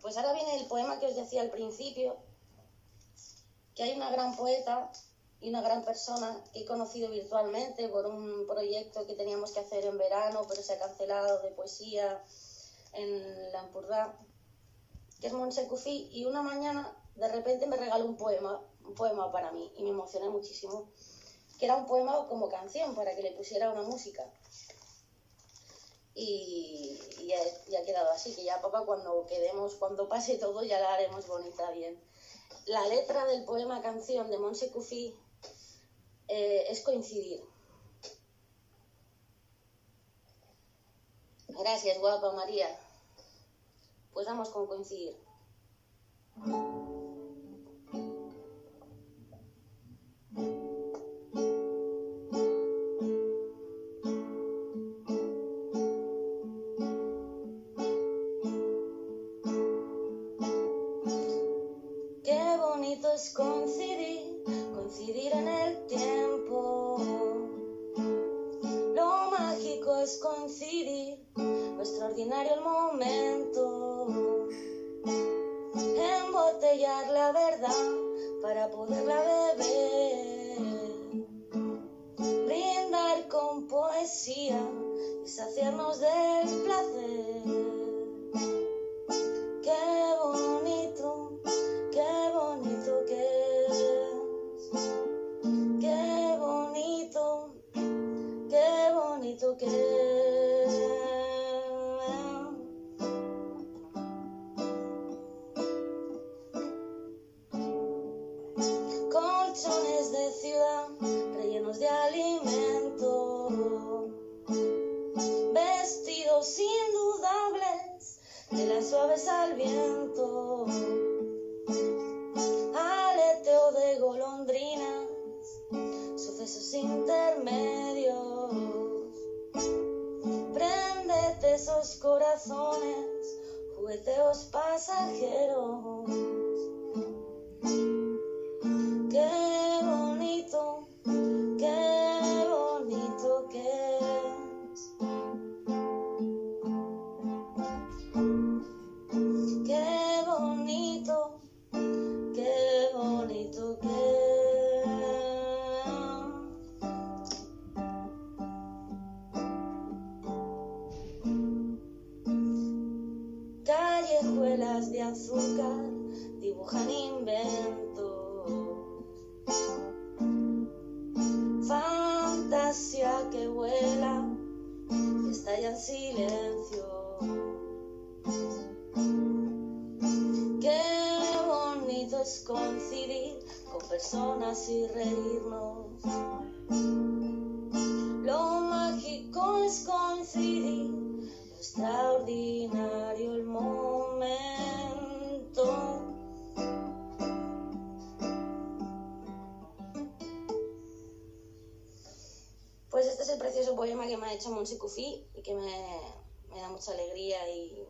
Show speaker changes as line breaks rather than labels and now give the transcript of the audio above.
Pues ahora viene el poema que os decía al principio, que hay una gran poeta y una gran persona que he conocido virtualmente por un proyecto que teníamos que hacer en verano, pero se ha cancelado, de poesía en Lampurdá, que es Montse Cuffí, y una mañana de repente me regaló un poema para mí, y me emocioné muchísimo, que era un poema como canción, para que le pusiera una música. Y ha quedado así, que ya papá cuando pase todo ya la haremos bonita bien. La letra del poema canción de Montse Cuffí es coincidir. Gracias, guapa María. Pues vamos con coincidir. Qué bonito es coincidir en el tiempo. Lo mágico es coincidir, lo extraordinario el momento. Embotellar la verdad para poderla beber. Brindar con poesía y saciarnos del placer. Qué bonito que es. Qué bonito que es. Colchones de ciudad rellenos de alimento, vestidos indudables, telas suaves al viento, aleteo de golondrinas, sucesos intermedios. Préndete esos corazones, jugueteos pasajeros. Qué bonito que es. Qué bonito que es. Callejuelas de azúcar dibujan inventos. Fantasía que vuela y estalla en silencio. Qué bonito es coincidir con personas y reírnos. Lo mágico es coincidir, lo extraordinario el momento. Pues este es el precioso poema que me ha hecho Montse Cuffí y que me da mucha alegría y